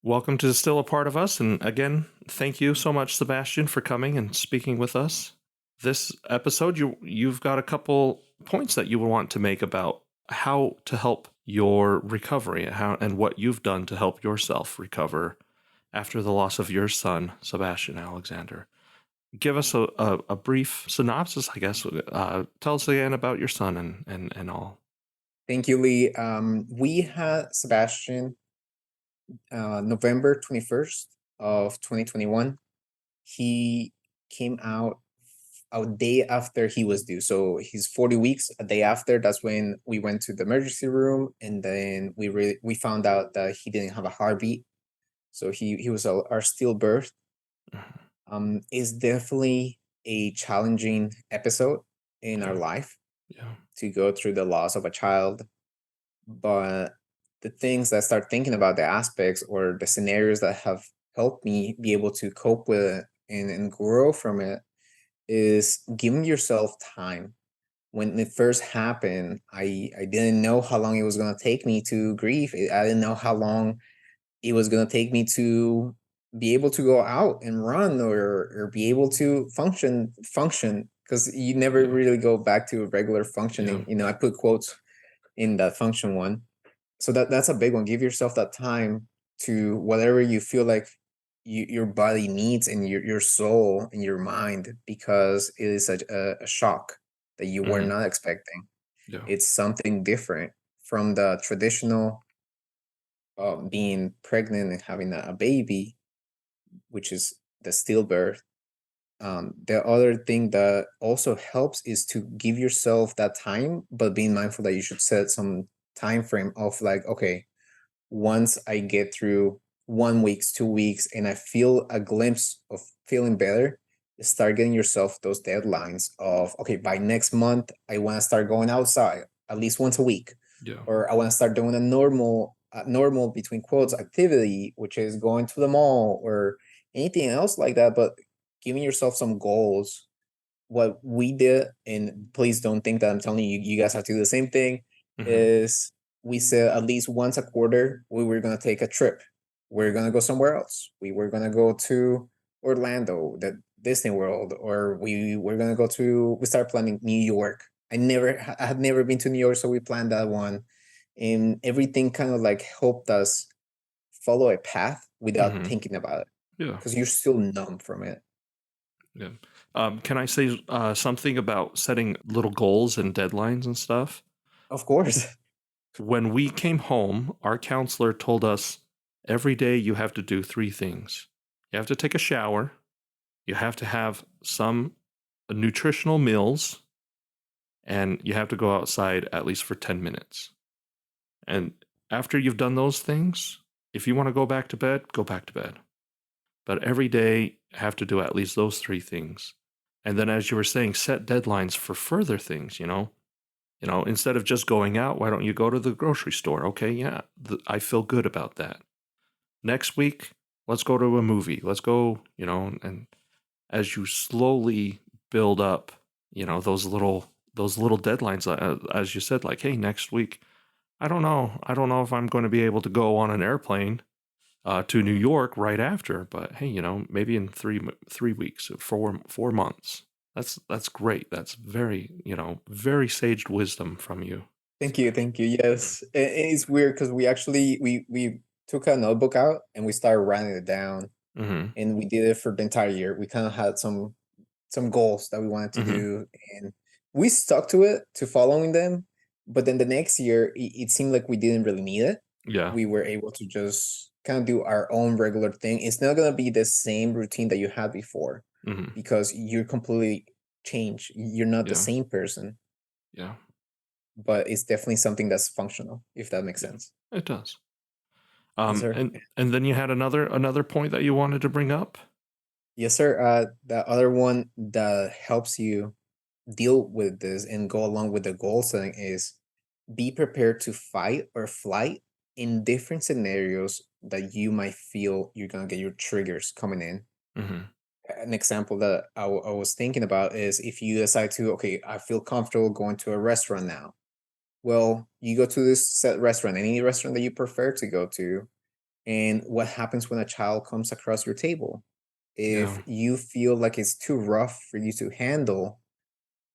Welcome to Still a Part of Us. And again, thank you so much, Sebastian, for coming and speaking with us. This episode, you've got a couple points that you want to make about how to help your recovery, and what you've done to help yourself recover after the loss of your son, Sebastian Alexander. Give us a brief synopsis, I guess. Tell us again about your son and all. Thank you, Lee. We had Sebastian November 21st of 2021. He came out a day after he was due. So he's 40 weeks. A day after, that's when we went to the emergency room, and then we found out that he didn't have a heartbeat. So he was our stillbirth. It's definitely a challenging episode in our Yeah, life yeah. to go through the loss of a child. But the things that I start thinking about, the aspects or the scenarios that have helped me be able to cope with it and grow from it, is giving yourself time. When it first happened, I didn't know how long it was going to take me to grieve. I didn't know how long it was going to take me to be able to go out and run, or be able to function, because you never Yeah, really go back to regular yeah. functioning. I put quotes in that function one. So that's a big one. Give yourself that time to whatever you feel like your body needs, and your soul and your mind, because it is a shock that you were Hmm. not expecting. Yeah. It's something different from the traditional, being pregnant and having a baby, which is the stillbirth. The other thing that also helps is to give yourself that time, but being mindful that you should set some time frame of, like, okay, once I get through 1 weeks, 2 weeks, and I feel a glimpse of feeling better, start getting yourself those deadlines of, okay, by next month, I want to start going outside at least once a week, Yeah. or I want to start doing a normal between quotes activity, which is going to the mall or anything else like that. But giving yourself some goals. What we did, and please don't think that I'm telling you, you guys have to do the same thing, Hmm. is we said at least once a quarter we were going to take a trip. We're going to go somewhere else. We were going to go to Orlando, the Disney World, or we were going to go to, we started planning New York. I had never been to New York, so we planned that one. And everything kind of like helped us follow a path without Hmm. thinking about it, Yeah. because you're still numb from it. Yeah. Can I say something about setting little goals and deadlines and stuff? Of course. When we came home, our counselor told us every day you have to do three things. You have to take a shower, you have to have some nutritional meals, and you have to go outside at least for 10 minutes. And after you've done those things, if you want to go back to bed, go back to bed. But every day, have to do at least those three things. And then, as you were saying, set deadlines for further things, instead of just going out, why don't you go to the grocery store? Okay, yeah, I feel good about that. Next week, let's go to a movie. Let's go, and as you slowly build up, those little deadlines, as you said, like, hey, next week, I don't know if I'm going to be able to go on an airplane to New York right after, but hey, maybe in 3 weeks, 4 months. That's great. That's very saged wisdom from you. Thank you, thank you. Yes, it's weird because we took a notebook out and we started writing it down, Mm-hmm. and we did it for the entire year. We kind of had some goals that we wanted to Mm-hmm. do, and we stuck to it, to following them. But then the next year, it seemed like we didn't really need it. Yeah. We were able to just kind of do our own regular thing. It's not gonna be the same routine that you had before, Mm-hmm. because you're completely changed. You're not the Yeah. same person, Yeah. but it's definitely something that's functional, if that makes Yeah. sense. It does. Yes, sir. And then you had another point that you wanted to bring up. Yes, sir. The other one that helps you deal with this and go along with the goal setting is be prepared to fight or flight in different scenarios that you might feel you're gonna get your triggers coming in. Mm-hmm. An example that I was thinking about is if you decide to, okay, I feel comfortable going to a restaurant now. Well, you go to this set restaurant, any restaurant that you prefer to go to, And what happens when a child comes across your table? If Yeah. you feel like it's too rough for you to handle,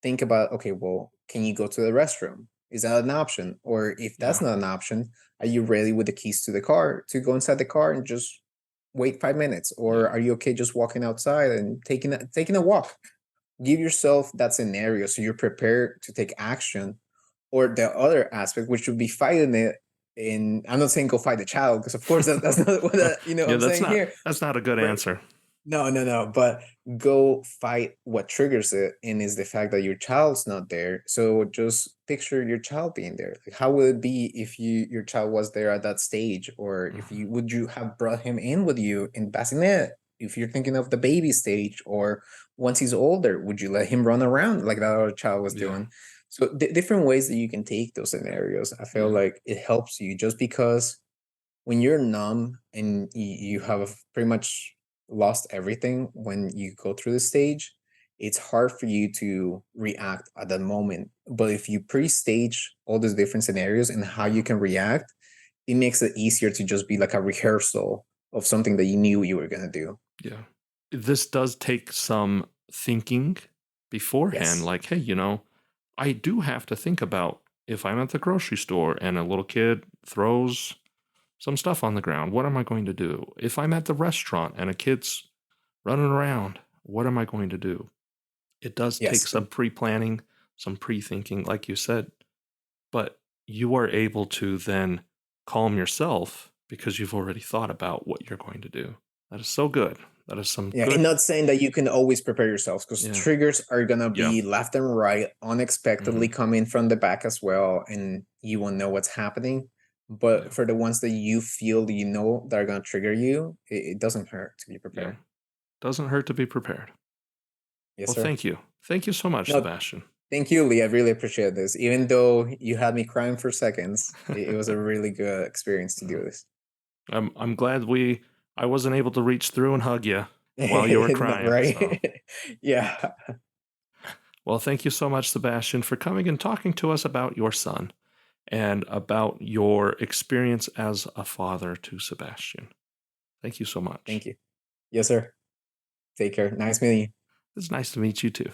think about, okay, well, can you go to the restroom? Is that an option? Or if that's Yeah. not an option, are you ready with the keys to the car to go inside the car and just wait 5 minutes? Or Yeah. are you okay just walking outside and taking a walk? Give yourself that scenario so you're prepared to take action. Or the other aspect, which would be fighting it. In I'm not saying go fight the child, because of course that's not what Yeah, I'm saying here. that's not a good Right. answer. No, no, no. But go fight what triggers it, and is the fact that your child's not there. So just picture your child being there. Like, how would it be if your child was there at that stage, or if Mhm. you would you have brought him in with you in bassinet? If you're thinking of the baby stage, or once he's older, would you let him run around like that other child was Yeah. doing? So different ways that you can take those scenarios. I feel Yeah. like it helps you, just because when you're numb and you have pretty much lost everything when you go through the stage, it's hard for you to react at that moment. But if you pre-stage all those different scenarios and how Yeah. you can react, it makes it easier to just be like a rehearsal of something that you knew you were gonna do. Yeah. This does take some thinking beforehand, Yes. like, hey, I do have to think about if I'm at the grocery store and a little kid throws some stuff on the ground, what am I going to do? If I'm at the restaurant and a kid's running around, what am I going to do? It does take Yes. some pre planning, some pre thinking, like you said, but you are able to then calm yourself because you've already thought about what you're going to do. That is so good. That is some Yeah, and good. not saying that you can always prepare yourselves, because Yeah. triggers are gonna Yeah. be left and right, unexpectedly Hmm. coming from the back as well, and you won't know what's happening. But Yeah. for the ones that you feel that are gonna trigger you, it doesn't hurt to be Yeah. prepared. Doesn't hurt to be prepared. Yes, Well, sir. thank you. Thank you so much, No, Sebastian. thank you, Lee. I really appreciate this. Even though you had me crying for seconds, it was a really good experience to do this. I'm glad I wasn't able to reach through and hug you while you were No, crying. So, right? Yeah. well, thank you so much, Sebastian, for coming and talking to us about your son and about your experience as a father to Sebastian. Thank you so much. Thank you. Yes, sir. Take care. Nice meeting you. It's nice to meet you too.